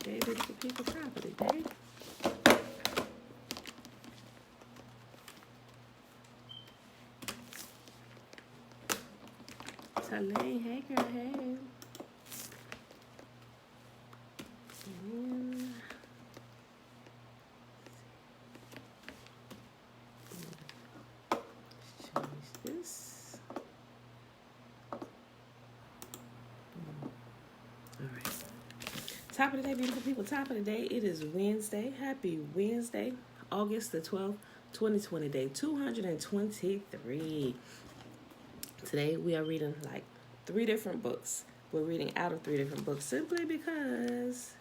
day, beautiful people. Top of the day. Talene, hey girl, hey. And change this. All right. Top of the day, beautiful people. Top of the day. It is Wednesday. Happy Wednesday, August the 12th, 2020, day 223. Today we are reading like 3 different books. We're reading out of 3 different books simply because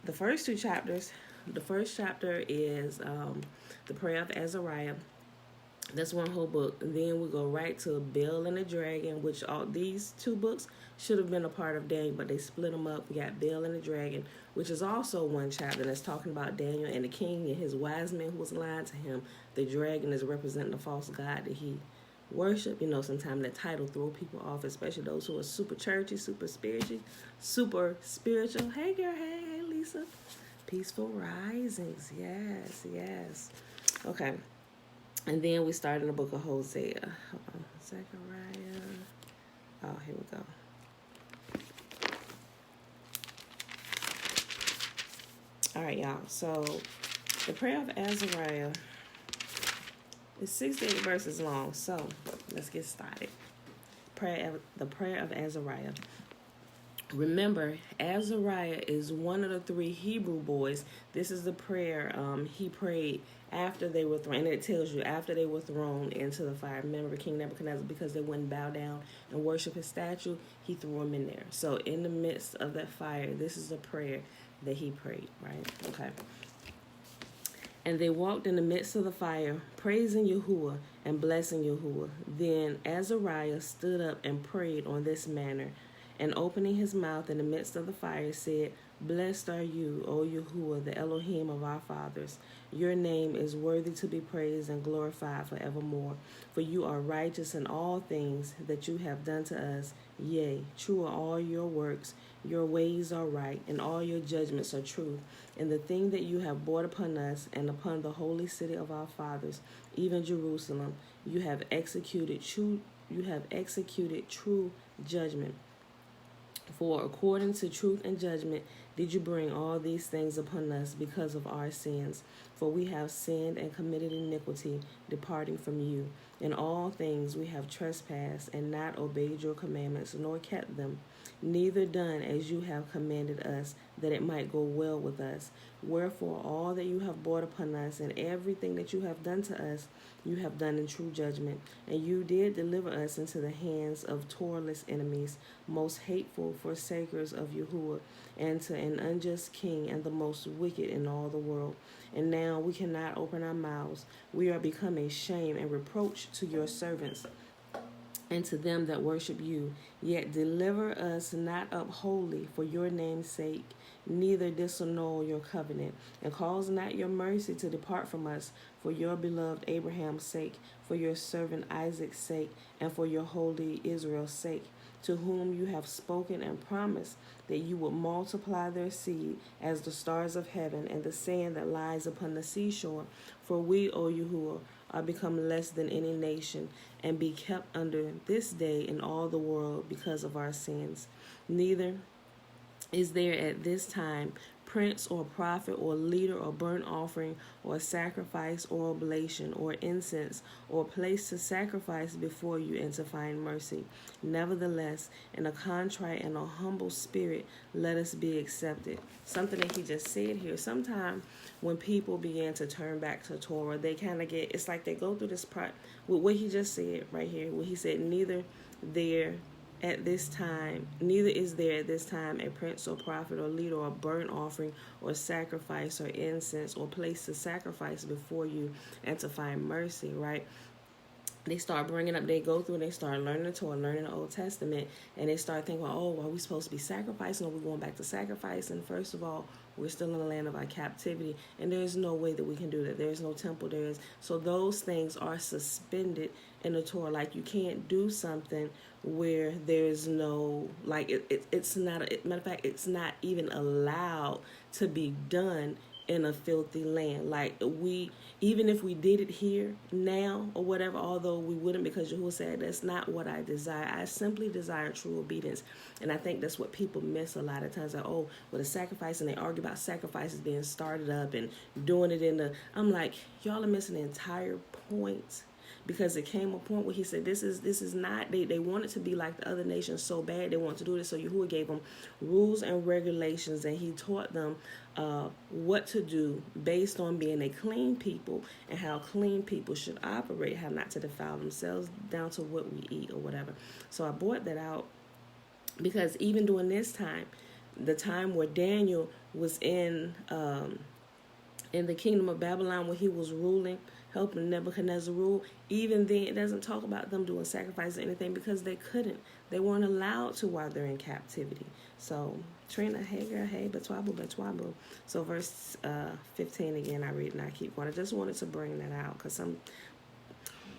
the first 2 chapters, the first chapter is the Prayer of Azariah. That's one whole book. And then we go right to Bel and the Dragon, which all these 2 books should have been a part of Daniel, but they split them up. We got Bel and the Dragon, which is also one chapter that's talking about Daniel and the king and his wise men who was lying to him. The dragon is representing the false god that he worship. You know, sometimes that title throw people off, especially those who are super churchy, super spiritual. Hey girl, hey Lisa. Peaceful risings. Yes. Okay. And then we start in the book of Hosea. Hold on. Zechariah. Oh, here we go. All right, y'all. So the Prayer of Azariah is 68 verses long. So let's get started. The Prayer of Azariah. Remember, Azariah is one of the 3 Hebrew boys. This is the prayer he prayed after they were thrown. And it tells you after they were thrown into the fire. Remember, King Nebuchadnezzar, because they wouldn't bow down and worship his statue, he threw them in there. So in the midst of that fire, this is a prayer that he prayed, right? Okay. And they walked in the midst of the fire, praising Yahuwah and blessing Yahuwah. Then Azariah stood up and prayed on this manner, and opening his mouth in the midst of the fire said, Blessed are you, O Yahuwah, the Elohim of our fathers. Your name is worthy to be praised and glorified forevermore. For you are righteous in all things that you have done to us. Yea, true are all your works. Your ways are right, and all your judgments are true. And the thing that you have brought upon us and upon the holy city of our fathers, even Jerusalem, you have executed true judgment. For according to truth and judgment did you bring all these things upon us because of our sins. For we have sinned and committed iniquity, departing from you. In all things we have trespassed and not obeyed your commandments, nor kept them, neither done as you have commanded us, that it might go well with us. Wherefore all that you have brought upon us and everything that you have done to us, you have done in true judgment. And you did deliver us into the hands of toilers enemies, most hateful forsakers of Yahuwah, and to an unjust king and the most wicked in all the world. And now we cannot open our mouths. We are become a shame and reproach to your servants and to them that worship you. Yet deliver us not up wholly for your name's sake, neither disannul your covenant, and cause not your mercy to depart from us, for your beloved Abraham's sake, for your servant Isaac's sake, and for your holy Israel's sake, to whom you have spoken and promised that you would multiply their seed as the stars of heaven and the sand that lies upon the seashore. For we, O Yahuwah, are become less than any nation, and be kept under this day in all the world because of our sins. Neither is there at this time prince or prophet or leader or burnt offering or sacrifice or oblation or incense or place to sacrifice before you and to find mercy. Nevertheless, in a contrite and a humble spirit, let us be accepted. Something that he just said here. Sometimes when people begin to turn back to Torah, they kind of get, it's like they go through this part with what he just said right here, where he said, neither is there at this time a prince or prophet or leader or burnt offering or sacrifice or incense or place to sacrifice before you and to find mercy, right? they start bringing up, they go through, they start learning the Torah, learning the Old Testament, and they start thinking, oh, well, are we supposed to be sacrificing, or are we going back to sacrificing? First of all, we're still in the land of our captivity, and there's no way that we can do that. There's no temple. So those things are suspended in the Torah. Like, you can't do something where there's no, like, it's not, matter of fact, it's not even allowed to be done in a filthy land. Like, even if we did it here now or whatever, although we wouldn't, because Yahuwah said that's not what I desire. I simply desire true obedience. And I think that's what people miss a lot of times. Like, oh, with a sacrifice, and they argue about sacrifices being started up and doing it in the, I'm like, y'all are missing the entire point. Because it came a point where he said, this is not, they want it to be like the other nations so bad, they want to do this. So Yahuwah gave them rules and regulations, and he taught them what to do based on being a clean people and how clean people should operate, how not to defile themselves, down to what we eat or whatever. So I brought that out because even during this time, the time where Daniel was in the kingdom of Babylon, where he was ruling, helping Nebuchadnezzar rule, even then it doesn't talk about them doing sacrifice or anything, because they couldn't. They weren't allowed to while they're in captivity. So, Trina, hey girl, hey, Batwabu. So verse 15 again, I read and I keep going. I just wanted to bring that out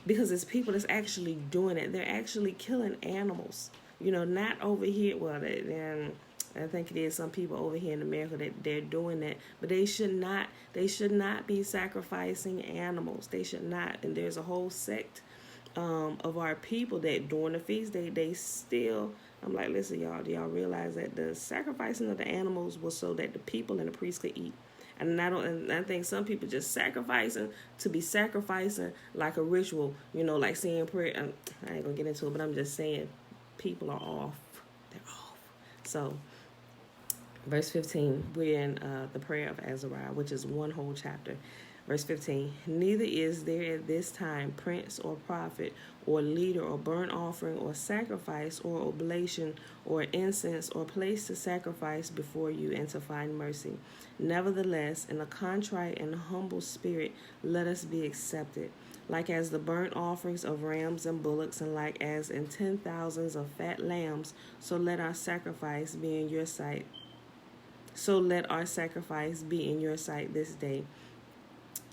because it's people that's actually doing it. They're actually killing animals. Not over here. Well, I think it is some people over here in America that they're doing that, but they should not be sacrificing animals. They should not. And there's a whole sect of our people that during the feast they still, I'm like, listen, y'all, do y'all realize that the sacrificing of the animals was so that the people and the priests could eat? And I think some people just sacrificing to be sacrificing like a ritual, like saying prayer. I ain't gonna get into it, but I'm just saying people are off. They're off. So verse 15, we're in the prayer of Azariah, which is one whole chapter. Verse 15, neither is there at this time prince or prophet or leader or burnt offering or sacrifice or oblation or incense or place to sacrifice before you and to find mercy. Nevertheless, in a contrite and humble spirit, let us be accepted. Like as the burnt offerings of rams and bullocks, and like as in 10,000s of fat lambs, so let our sacrifice be in your sight. So let our sacrifice be in your sight this day.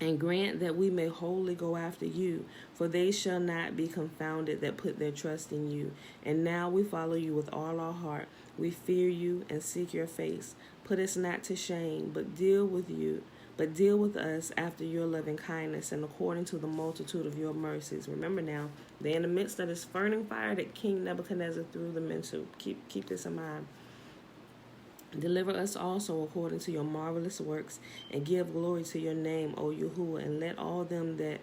And grant that we may wholly go after you, for they shall not be confounded that put their trust in you. And now we follow you with all our heart. We fear you and seek your face. Put us not to shame, but deal with us after your loving kindness and according to the multitude of your mercies. Remember now, they're in the midst of this burning fire that King Nebuchadnezzar threw them into. Keep this in mind. Deliver us also according to your marvelous works, and give glory to your name, O Yahuwah, and let all them that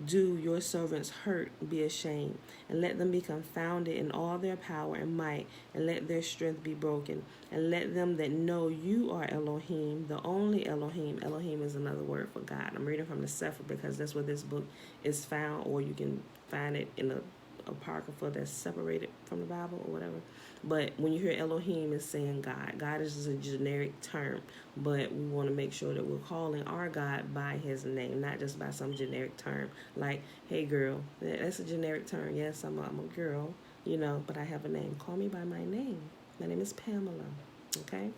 do your servants hurt be ashamed, and let them be confounded in all their power and might, and let their strength be broken, and let them that know you are Elohim, the only Elohim. Elohim is another word for God. I'm reading from the Sefer because that's where this book is found, or you can find it in a apocrypha that's separated from the Bible or whatever. But when you hear Elohim, it's saying God. God is just a generic term, but we want to make sure that we're calling our God by his name, not just by some generic term. Like, hey girl, that's a generic term. Yes, I'm a girl, but I have a name. Call me by my name. My name is Pamela. Okay?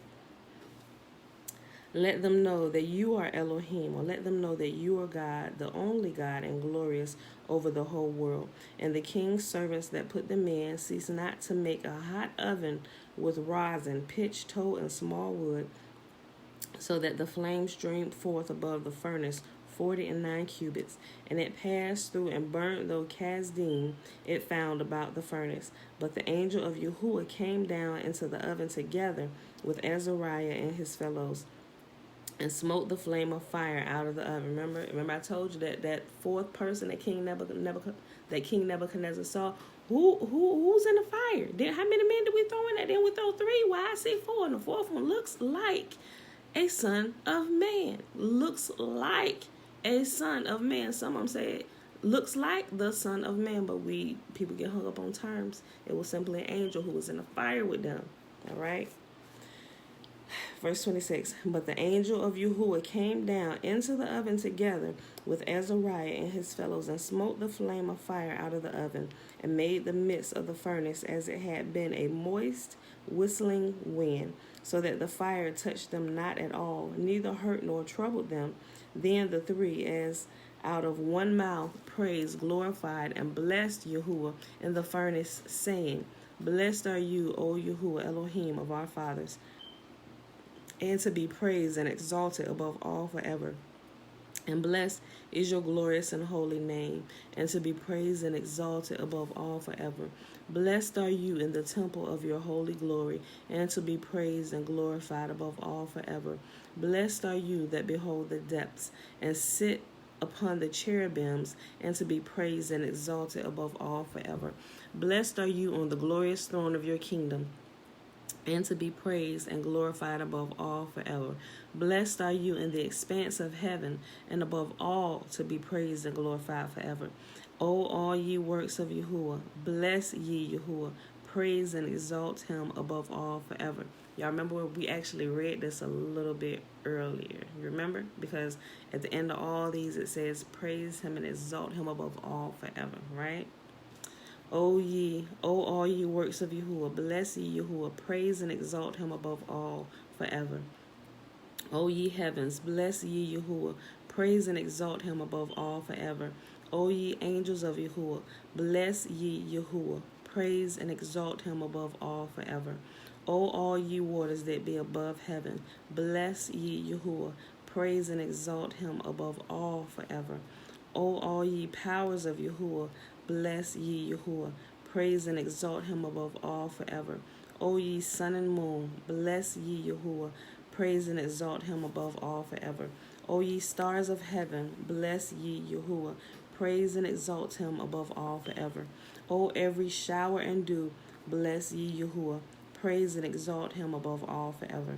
Let them know that you are Elohim, or let them know that you are God, the only God, and glorious over the whole world. And the king's servants that put them in cease not to make a hot oven with rosin, pitch, tow, and small wood, so that the flame streamed forth above the furnace 49 cubits. And it passed through and burnt, though Kasdim it found about the furnace. But the angel of Yahuwah came down into the oven together with Azariah and his fellows, and smote the flame of fire out of the oven. Remember I told you that fourth person that King Nebuchadnezzar saw. Who's in the fire? How many men did we throw in there? Then we throw 3. Why I see 4? And the fourth one looks like a son of man. Looks like a son of man. Some of them say it looks like the son of man, but people get hung up on terms. It was simply an angel who was in the fire with them. All right. Verse 26. But the angel of Yahuwah came down into the oven together with Azariah and his fellows, and smote the flame of fire out of the oven, and made the midst of the furnace as it had been a moist, whistling wind, so that the fire touched them not at all, neither hurt nor troubled them. Then the three, as out of one mouth, praised, glorified, and blessed Yahuwah in the furnace, saying, Blessed are you, O Yahuwah Elohim of our fathers, and to be praised and exalted above all forever. And blessed is your glorious and holy name, and to be praised and exalted above all forever. Blessed are you in the temple of your holy glory, and to be praised and glorified above all forever. Blessed are you that behold the depths, and sit upon the cherubims, and to be praised and exalted above all forever. Blessed are you on the glorious throne of your kingdom, and to be praised and glorified above all forever. Blessed are you in the expanse of heaven, and above all to be praised and glorified forever. O all ye works of Yahuwah, bless ye Yahuwah, praise and exalt him above all forever. Y'all remember we actually read this a little bit earlier, remember? Because at the end of all these it says, praise him and exalt him above all forever, right? O all ye works of Yahuwah, bless ye Yahuwah, praise and exalt him above all forever. O ye heavens, bless ye Yahuwah, praise and exalt him above all forever. O ye angels of Yahuwah, bless ye Yahuwah, praise and exalt him above all forever. O all ye waters that be above heaven, bless ye Yahuwah, praise and exalt him above all forever. O all ye powers of Yahuwah, bless ye Yahuwah, praise and exalt him above all forever. O ye sun and moon, bless ye Yahuwah, praise and exalt him above all forever. O ye stars of heaven, bless ye Yahuwah, praise and exalt him above all forever. O every shower and dew, bless ye Yahuwah, praise and exalt him above all forever.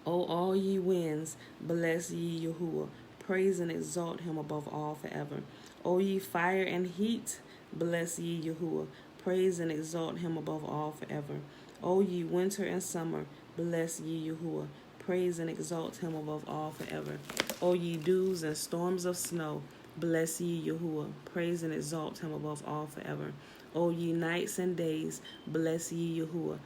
O all ye winds, bless ye Yahuwah, praise and exalt him above all forever. O ye fire and heat, bless ye Yahuwah, praise and exalt him above all forever. O ye winter and summer, bless ye Yahuwah, praise and exalt him above all forever. O ye dews and storms of snow, bless ye Yahuwah, praise and exalt him above all forever. O ye nights and days, bless ye Yahuwah,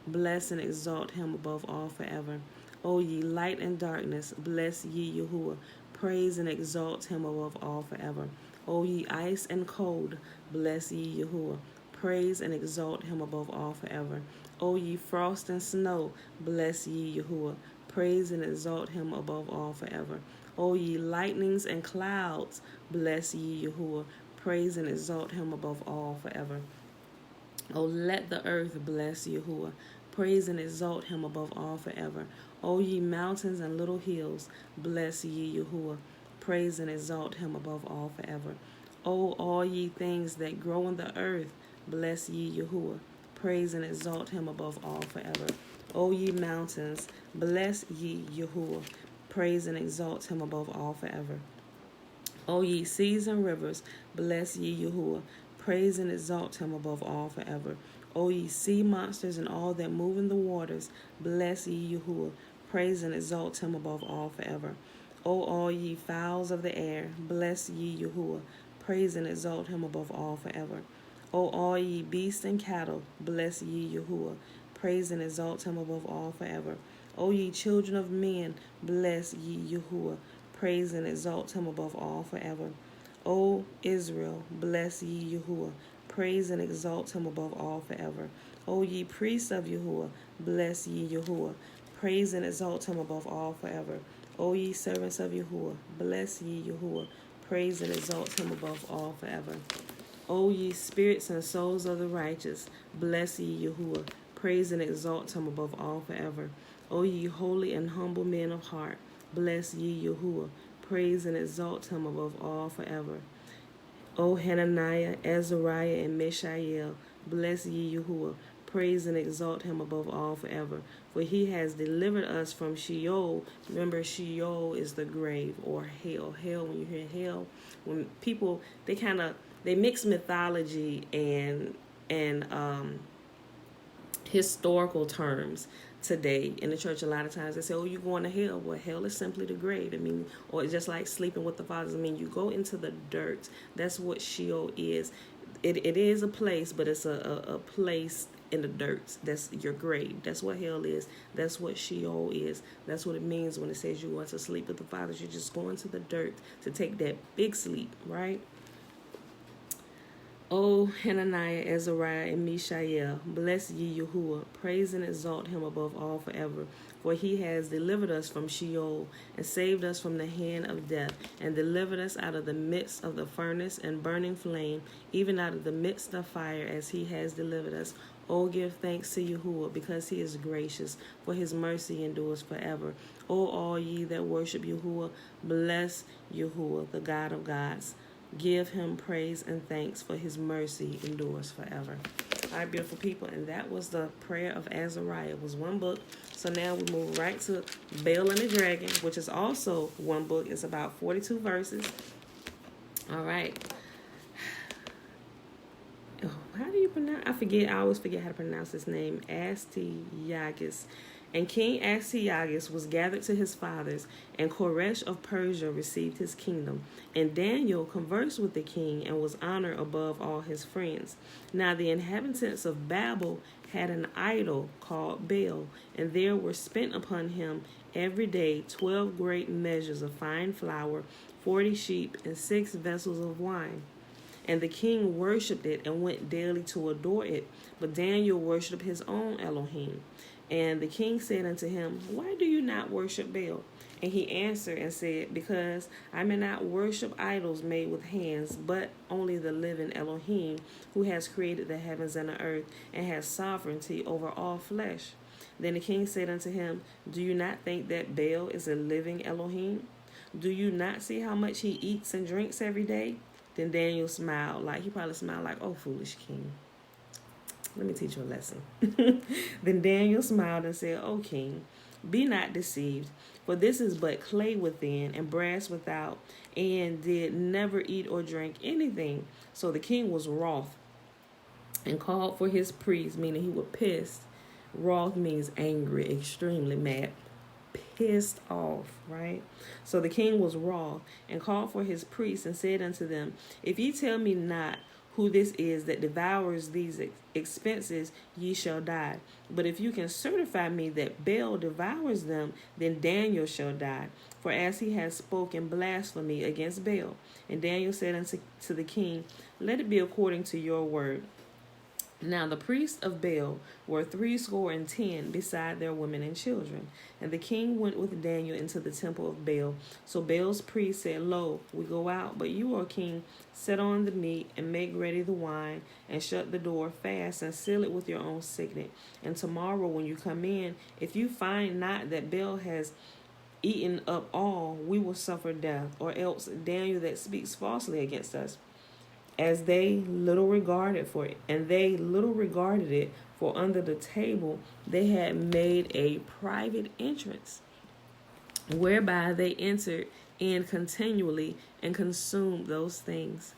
bless and exalt him above all forever. O ye light and darkness, bless ye Yahuwah, praise and exalt him above all forever. O ye ice and cold, bless ye Yahuwah, praise and exalt him above all forever. O ye frost and snow, bless ye Yahuwah, praise and exalt him above all forever. O ye lightnings and clouds, bless ye Yahuwah, praise and exalt him above all forever. O let the earth bless Yahuwah, praise and exalt him above all forever. O ye mountains and little hills, bless ye Yahuwah, praise and exalt him above all forever. O all ye things that grow in the earth, bless ye Yahuwah, praise and exalt him above all forever. O ye mountains, bless ye Yahuwah, praise and exalt him above all forever. O ye seas and rivers, bless ye Yahuwah, praise and exalt him above all forever. O ye sea monsters and all that move in the waters, bless ye Yahuwah, praise and exalt him above all forever. O all ye fowls of the air, bless ye Yahuwah, praise and exalt him above all forever. O all ye beasts and cattle, bless ye Yahuwah, praise and exalt him above all forever. O ye children of men, bless ye Yahuwah, praise and exalt him above all forever. O Israel, bless ye Yahuwah, praise and exalt him above all forever. O ye priests of Yahuwah, bless ye Yahuwah, praise and exalt him above all forever. O ye servants of Yahuwah, bless ye Yahuwah, praise and exalt him above all forever. O ye spirits and souls of the righteous, bless ye Yahuwah, praise and exalt him above all forever. O ye holy and humble men of heart, bless ye Yahuwah, praise and exalt him above all forever. O Hananiah, Azariah, and Mishael, bless ye Yahuwah, praise and exalt him above all forever. For he has delivered us from Sheol. Remember, Sheol is the grave, or hell. Hell, when you hear hell, when people, they mix mythology and historical terms. today in the church. A lot of times they say, oh, you're going to hell. Well, hell is simply the grave. I mean, or just like sleeping with the fathers. I mean, you go into the dirt. That's what Sheol is. It is a place, but it's a place in the dirt. That's your grave. That's what hell is. That's what Sheol is. That's what it means when it says you're going to sleep with the fathers. You're just going to the dirt to take that big sleep, right? O Hananiah, Azariah, and Mishael, bless ye Yahuwah, praise and exalt him above all forever. For he has delivered us from Sheol, and saved us from the hand of death, and delivered us out of the midst of the furnace and burning flame, even out of the midst of fire, as he has delivered us. O give thanks to Yahuwah, because he is gracious, for his mercy endures forever. O all ye that worship Yahuwah, bless Yahuwah, the God of gods. Give him praise and thanks, for his mercy endures forever. All right, beautiful people, and that was the prayer of Azariah. It was one book. So now we move right to Baal and the Dragon, which is also one book. It's about 42 verses. All right. Oh, how do you pronounce? I always forget how to pronounce his name. Astyages. And King Astyages was gathered to his fathers, and Koresh of Persia received his kingdom. And Daniel conversed with the king and was honored above all his friends. Now the inhabitants of Babel had an idol called Baal, and there were spent upon him every day 12 great measures of fine flour, 40 sheep, and 6 vessels of wine. And the king worshipped it and went daily to adore it. But Daniel worshipped his own Elohim. And the king said unto him, why do you not worship Baal? And he answered and said, because I may not worship idols made with hands, but only the living Elohim, who has created the heavens and the earth, and has sovereignty over all flesh. Then the king said unto him, do you not think that Baal is a living Elohim? Do you not see how much he eats and drinks every day? Then Daniel smiled, he probably smiled like, oh, foolish king. Let me teach you a lesson. Then Daniel smiled and said, O king, be not deceived, for this is but clay within and brass without, and did never eat or drink anything. So the king was wroth and called for his priests, meaning he was pissed. Wroth means angry, extremely mad, pissed off, right? So the king was wroth and called for his priests and said unto them, if ye tell me not who this is that devours these expenses, ye shall die. But if you can certify me that Baal devours them, then Daniel shall die. For as he has spoken blasphemy against Baal. And Daniel said unto the king, let it be according to your word. Now the priests of Baal were 70 beside their women and children. And the king went with Daniel into the temple of Baal. So Baal's priests said, lo, we go out, but you, O king, set on the meat and make ready the wine and shut the door fast and seal it with your own signet. And tomorrow when you come in, if you find not that Baal has eaten up all, we will suffer death, or else Daniel that speaks falsely against us. As they little regarded for it, and they little regarded it, for under the table they had made a private entrance, whereby they entered in continually and consumed those things.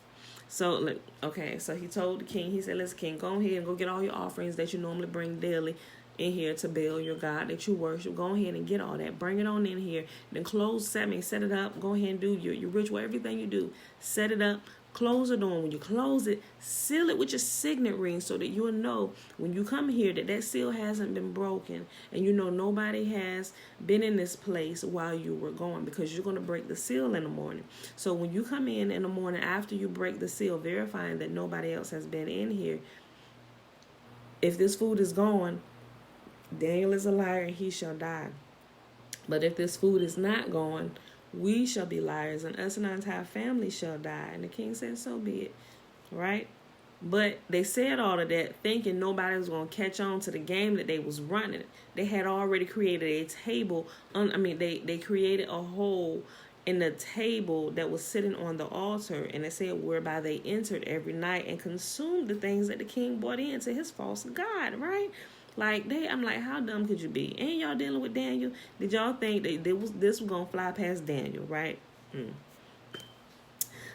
So, okay, so he told the king, he said, listen, king, go ahead and go get all your offerings that you normally bring daily in here to Baal, your God that you worship. Go ahead and get all that. Bring it on in here. Then set it up. Go ahead and do your ritual, everything you do. Set it up. Close the door. When you close it, seal it with your signet ring so that you'll know when you come here that seal hasn't been broken, and you know nobody has been in this place while you were gone, because you're going to break the seal in the morning. So when you come in the morning after you break the seal, verifying that nobody else has been in here, if this food is gone, Daniel is a liar and he shall die. But if this food is not gone, we shall be liars, and us and our entire family shall die. And the king said, so be it, right? But they said all of that thinking nobody was going to catch on to the game that they was running. They had already created a table. They created a hole in the table that was sitting on the altar, and it said whereby they entered every night and consumed the things that the king brought in to his false god, right? I'm like, how dumb could you be? Ain't y'all dealing with Daniel? Did y'all think that this was going to fly past Daniel, right?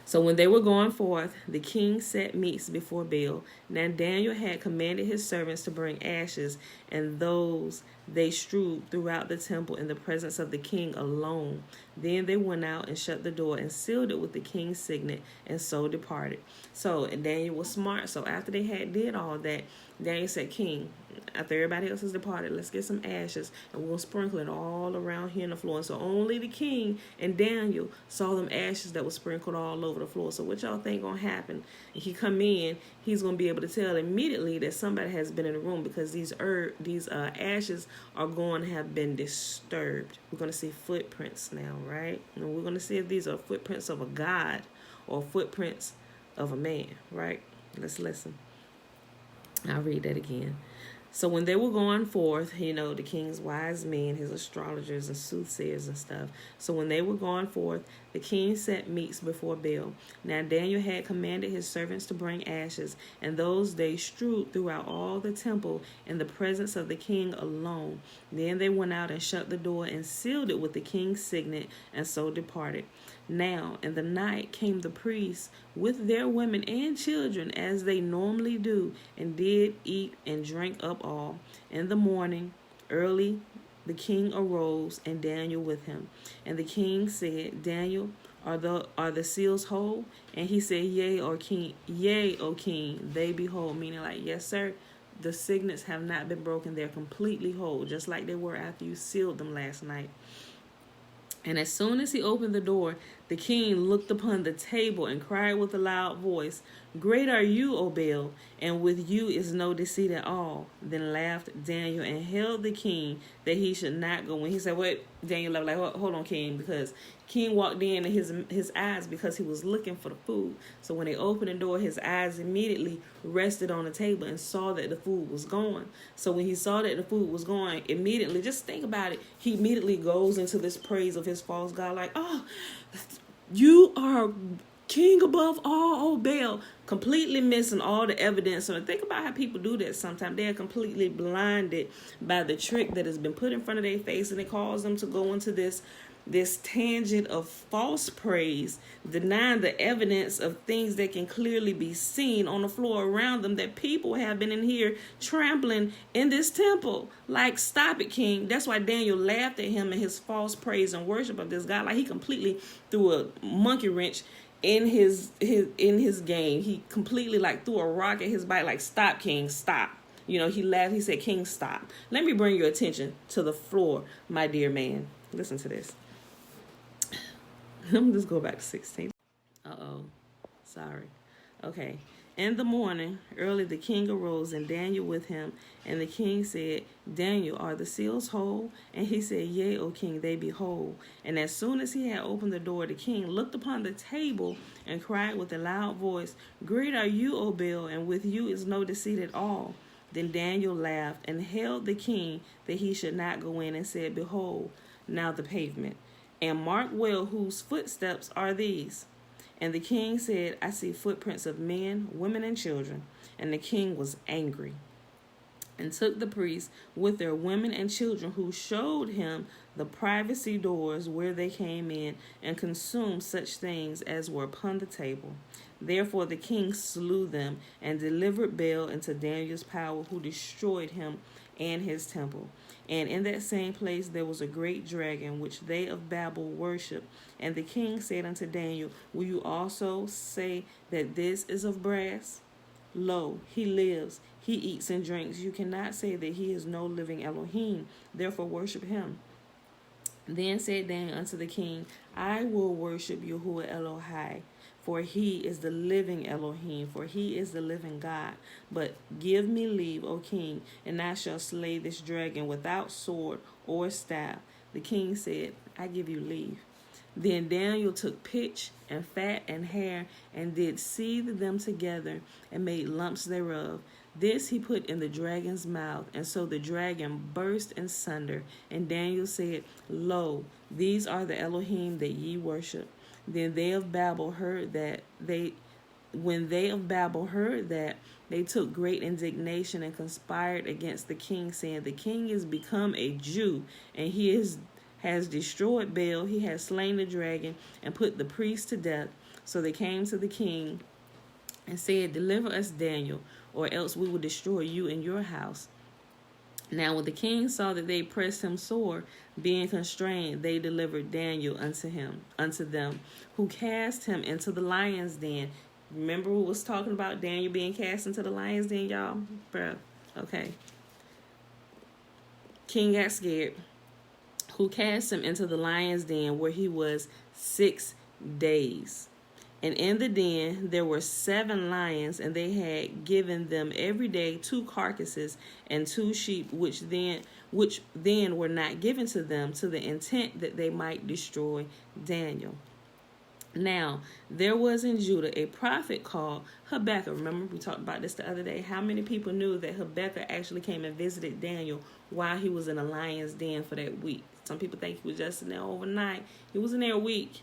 So when they were going forth, the king set meats before Baal, Now Daniel had commanded his servants to bring ashes, and those they strewed throughout the temple in the presence of the king alone. Then they went out and shut the door and sealed it with the king's signet, and so departed. So and Daniel was smart. So after they had did all that, Daniel said, King, after everybody else has departed, let's get some ashes and we'll sprinkle it all around here on the floor. And so only the king and Daniel saw them ashes that was sprinkled all over the floor. So what y'all think gonna happen? And he come in, he's gonna be able to tell immediately that somebody has been in the room, because these ashes are going to have been disturbed. We're gonna see footprints now, right? And we're gonna see if these are footprints of a god or footprints of a man, right? Let's listen. I'll read that again. So when they were going forth, the king's wise men, his astrologers and soothsayers and stuff. So when they were going forth, the king set meats before Baal. Now Daniel had commanded his servants to bring ashes, and those they strewed throughout all the temple in the presence of the king alone. Then they went out and shut the door and sealed it with the king's signet, and so departed. Now in the night came the priests with their women and children, as they normally do, and did eat and drank up all. In the morning early the king arose, and Daniel with him. And the king said, Daniel, are the seals whole? And he said, Yea, O king, they be whole. Meaning like, yes, sir, the signets have not been broken. They're completely whole, just like they were after you sealed them last night. And as soon as he opened the door, the king looked upon the table and cried with a loud voice, Great are you, O Baal, and with you is no deceit at all. Then laughed Daniel and held the king that he should not go in. He said, what? Daniel laughed, like, hold on, king, because king walked in and his eyes, because he was looking for the food. So when they opened the door, his eyes immediately rested on the table and saw that the food was gone. So when he saw that the food was gone, immediately, just think about it, he immediately goes into this praise of his false god, like, oh, you are king above all, O Baal, completely missing all the evidence. So think about how people do that sometimes. They are completely blinded by the trick that has been put in front of their face, and it causes them to go into this tangent of false praise, denying the evidence of things that can clearly be seen on the floor around them, that people have been in here trampling in this temple. Like, stop it, king. That's why Daniel laughed at him and his false praise and worship of this God. Like, he completely threw a monkey wrench in his game. He completely like threw a rock at his bite, like, stop, king, stop. He laughed. He said, King, stop. Let me bring your attention to the floor, my dear man. Listen to this. Let me just go back to 16. Sorry. Okay. In the morning, early the king arose, and Daniel with him. And the king said, Daniel, are the seals whole? And he said, Yea, O king, they be whole. And as soon as he had opened the door, the king looked upon the table and cried with a loud voice, Great are you, O Baal, and with you is no deceit at all. Then Daniel laughed and held the king that he should not go in, and said, Behold, now the pavement, and mark well whose footsteps are these. And the king said, I see footprints of men, women, and children. And the king was angry, and took the priests with their women and children, who showed him the privacy doors where they came in, and consumed such things as were upon the table. Therefore the king slew them, and delivered Baal into Daniel's power, who destroyed him and his temple. And in that same place there was a great dragon, which they of Babel worship. And the king said unto Daniel, Will you also say that this is of brass? Lo, he lives, he eats and drinks. You cannot say that he is no living Elohim. Therefore worship him. Then said Daniel unto the king, I will worship Yahuwah Elohai, for he is the living Elohim, for he is the living God. But give me leave, O king, and I shall slay this dragon without sword or staff. The king said, I give you leave. Then Daniel took pitch and fat and hair, and did seethe them together, and made lumps thereof. This he put in the dragon's mouth, and so the dragon burst in sunder. And Daniel said, Lo, these are the Elohim that ye worship. Then they of Babel heard that, they took great indignation and conspired against the king, saying, The king is become a Jew, and he has destroyed Baal. He has slain the dragon and put the priest to death. So they came to the king and said, Deliver us Daniel, or else we will destroy you and your house. Now when the king saw that they pressed him sore, being constrained, they delivered Daniel unto them, who cast him into the lion's den. Remember we was talking about Daniel being cast into the lion's den, y'all? Bruh. Okay. King got scared, who cast him into the lion's den, where he was 6 days. And in the den there were 7 lions, and they had given them every day 2 carcasses and 2 sheep, which then were not given to them, to the intent that they might destroy Daniel. Now there was in Judah a prophet called Habakkuk. Remember we talked about this the other day. How many people knew that Habakkuk actually came and visited Daniel while he was in a lion's den for that week? Some people think he was just in there overnight. He was in there a week.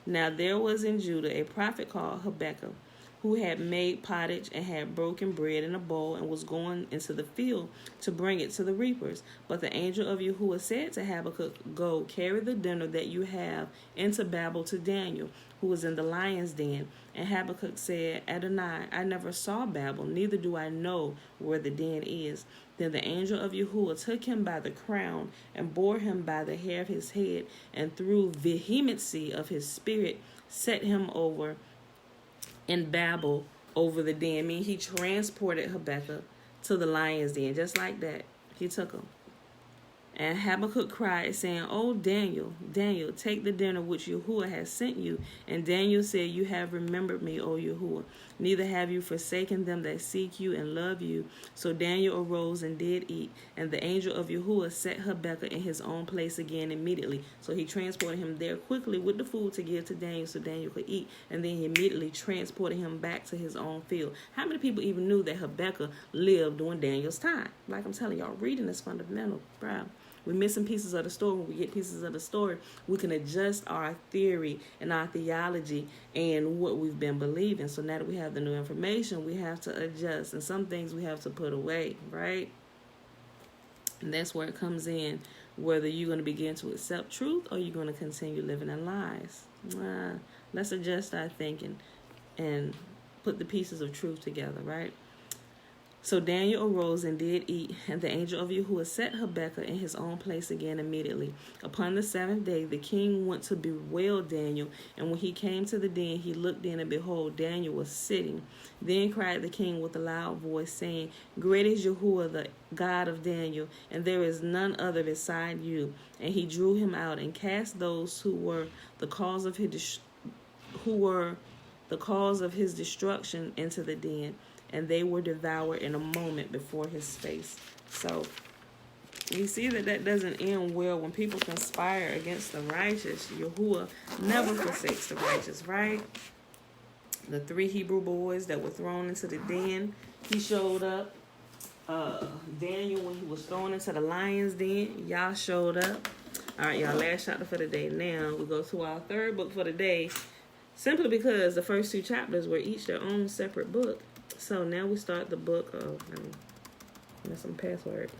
Now there was in Judah a prophet called Habakkuk, who had made pottage and had broken bread in a bowl, and was going into the field to bring it to the reapers. But the angel of Yahuwah said to Habakkuk, Go, carry the dinner that you have into Babel to Daniel, who was in the lion's den. And Habakkuk said, Adonai, I never saw Babel, neither do I know where the den is. Then the angel of Yahuwah took him by the crown and bore him by the hair of his head, and through vehemency of his spirit set him over in Babel over the den. I mean, he transported Habakkuk to the lion's den, just like that. He took him. And Habakkuk cried, saying, O Daniel, Daniel, take the dinner which Yahuwah has sent you. And Daniel said, You have remembered me, O Yahuwah. Neither have you forsaken them that seek you and love you. So Daniel arose and did eat. And the angel of Yahuwah set Habakkuk in his own place again immediately. So he transported him there quickly with the food to give to Daniel so Daniel could eat. And then he immediately transported him back to his own field. How many people even knew that Habakkuk lived during Daniel's time? Like I'm telling y'all, reading is fundamental, bro. We're missing pieces of the story. When we get pieces of the story, we can adjust our theory and our theology and what we've been believing. So now that we have the new information, we have to adjust. And some things we have to put away, right? And that's where it comes in, whether you're going to begin to accept truth or you're going to continue living in lies. Let's adjust our thinking and put the pieces of truth together, right? So Daniel arose and did eat, and the angel of Yahuwah set Habakkuk in his own place again immediately. Upon the 7th day, the king went to bewail Daniel, and when he came to the den, he looked in, and behold, Daniel was sitting. Then cried the king with a loud voice, saying, Great is Yahuwah, the God of Daniel, and there is none other beside you. And he drew him out and cast those who were the cause of his destruction into the den. And they were devoured in a moment before his face. So you see that doesn't end well when people conspire against the righteous. Yahuwah never forsakes the righteous, right? The 3 Hebrew boys that were thrown into the den, he showed up. Daniel, when he was thrown into the lion's den, y'all showed up. All right, y'all, last chapter for the day. Now we go to our 3rd book for the day, simply because the first 2 chapters were each their own separate book. So now we start the book of, that's some password.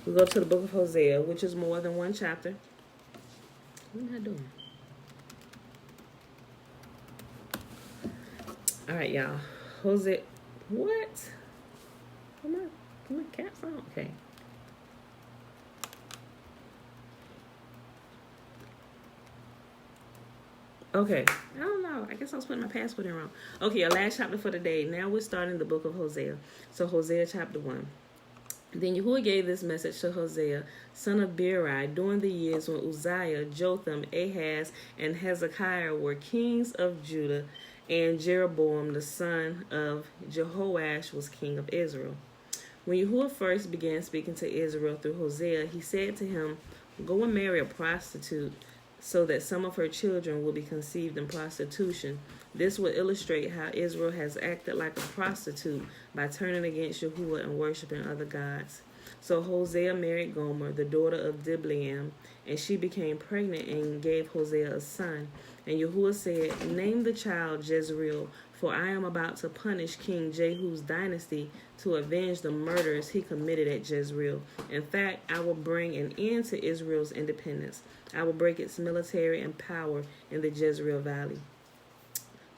We go to the book of Hosea, which is more than 1 chapter. What am I doing? All right, y'all. Hosea, what? Come on, cats on. Okay. Okay, I don't know. I guess I was putting my password in wrong. Okay, our last chapter for the day. Now we're starting the book of Hosea. So Hosea chapter 1. Then Yahuwah gave this message to Hosea, son of Beeri, during the years when Uzziah, Jotham, Ahaz, and Hezekiah were kings of Judah, and Jeroboam, the son of Jehoash, was king of Israel. When Yahuwah first began speaking to Israel through Hosea, he said to him, Go and marry a prostitute, so that some of her children will be conceived in prostitution. This will illustrate how Israel has acted like a prostitute by turning against Yahuwah and worshiping other gods. So Hosea married Gomer, the daughter of Diblaim, and she became pregnant and gave Hosea a son. And Yahuwah said, Name the child Jezreel, for I am about to punish King Jehu's dynasty to avenge the murders he committed at Jezreel. In fact, I will bring an end to Israel's independence. I will break its military and power in the Jezreel Valley.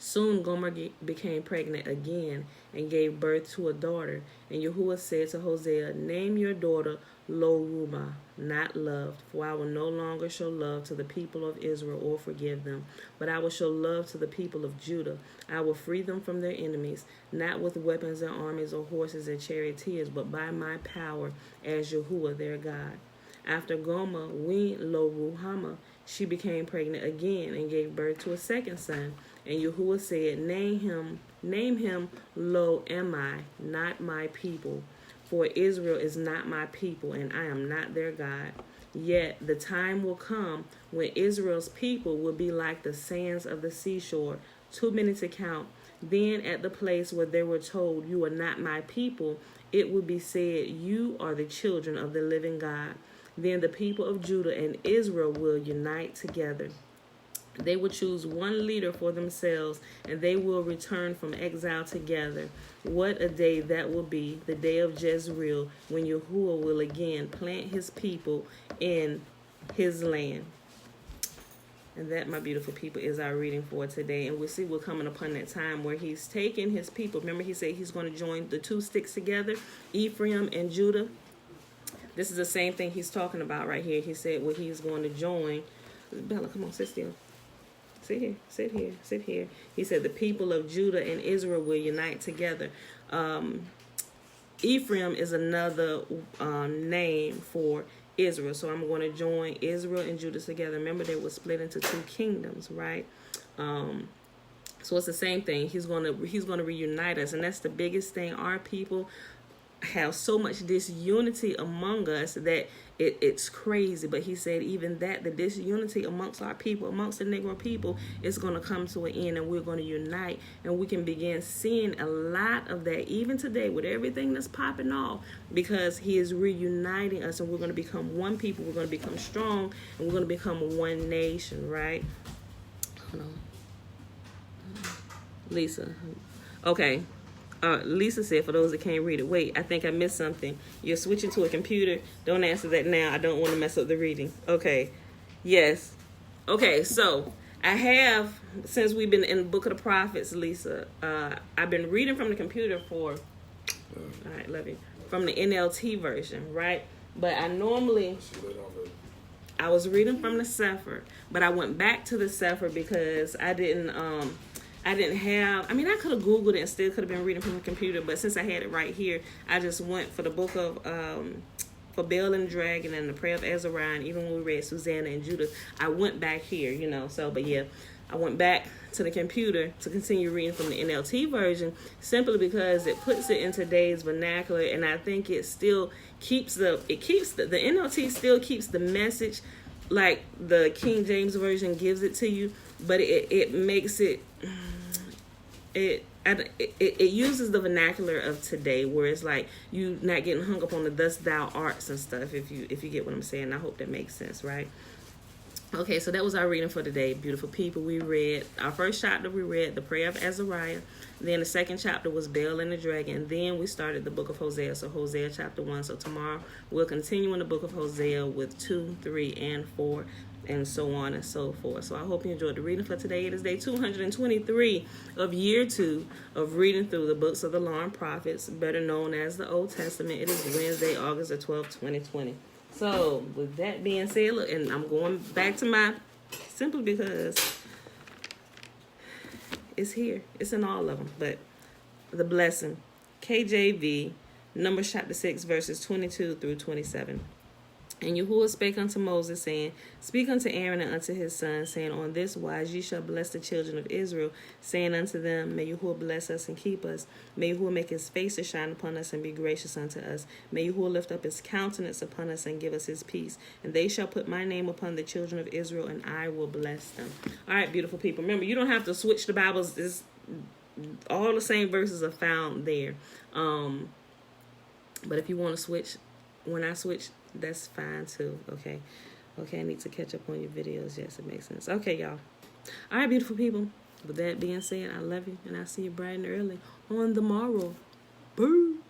Soon Gomer became pregnant again and gave birth to a daughter. And Yahuwah said to Hosea, name your daughter Lo-Ruhamah, not loved, for I will no longer show love to the people of Israel or forgive them, but I will show love to the people of Judah. I will free them from their enemies, not with weapons and armies or horses and charioteers, but by my power as Yahuwah their God. After Gomer weaned Lo-Ruhamah, she became pregnant again and gave birth to a second son. And Yahuwah said, name him Lo-Ammi, not my people. For Israel is not my people, and I am not their God. Yet the time will come when Israel's people will be like the sands of the seashore, too many to count. Then at the place where they were told, you are not my people, it will be said, you are the children of the living God. Then the people of Judah and Israel will unite together. They will choose one leader for themselves, and they will return from exile together. What a day that will be, the day of Jezreel, when Yahuwah will again plant his people in his land. And that, my beautiful people, is our reading for today. And we'll see we're coming upon that time where he's taking his people. Remember, he said he's going to join the two sticks together, Ephraim and Judah. This is the same thing he's talking about right here. He said what he's going to join. Bella, come on, sit still. Sit here, sit here, sit here. He said the people of Judah and Israel will unite together. Ephraim is another name for Israel. So I'm going to join Israel and Judah together. Remember, they were split into two kingdoms, right? So it's the same thing. He's going to reunite us, and that's the biggest thing. Our people have so much disunity among us that it's crazy. But he said even that the disunity amongst our people, amongst the Negro people, is going to come to an end, and we're going to unite, and we can begin seeing a lot of that even today with everything that's popping off, because he is reuniting us, and we're going to become one people. We're going to become strong, and we're going to become one nation, right? Hold on. Lisa. Okay. Lisa said, for those that can't read it, wait, I think I missed something. You're switching to a computer. Don't answer that now. I don't want to mess up the reading. Okay. Yes. Okay, so I have, since we've been in the Book of the Prophets, Lisa, I've been reading from the computer all right, love you, from the NLT version, right? But I was reading from the Sefer, but I went back to the Sefer because I didn't have, I could have Googled it and still could have been reading from the computer, but since I had it right here, I just went for the book of, for Bel and the Dragon and the Prayer of Azariah, and even when we read Susanna and Judith, I went back here, but yeah, I went back to the computer to continue reading from the NLT version, simply because it puts it in today's vernacular, and I think it still keeps the NLT still keeps the message like the King James Version gives it to you, but it makes it uses the vernacular of today, where it's like you not getting hung up on the thus thou arts and stuff, if you get what I'm saying. I hope that makes sense, right? Okay, so that was our reading for today, beautiful people. We read our first chapter, we read the Prayer of Azariah. Then the second chapter was Bel and the Dragon. And then we started the book of Hosea, so Hosea chapter 1. So tomorrow we'll continue in the book of Hosea with 2, 3, and 4, and so on and so forth. So I hope you enjoyed the reading for today. It is day 223 of year 2 of reading through the books of the Law and Prophets, better known as the Old Testament. It is Wednesday, August the 12th, 2020. So with that being said, look, and I'm going back to my, simply because it's here. It's in all of them. But the blessing, KJV, Numbers chapter 6, verses 22 through 27. And Yahuwah spake unto Moses, saying, Speak unto Aaron and unto his sons, saying, On this wise ye shall bless the children of Israel, saying unto them, May Yahuwah bless us and keep us. May Yahuwah make his face to shine upon us and be gracious unto us. May Yahuwah lift up his countenance upon us and give us his peace. And they shall put my name upon the children of Israel, and I will bless them. All right, beautiful people. Remember, you don't have to switch the Bibles. All the same verses are found there. But if you want to switch, when I switch, that's fine too. Okay, I need to catch up on your videos. Yes, it makes sense. Okay, y'all. All right, beautiful people. With that being said, I love you, and I'll see you bright and early on the morrow. Boo.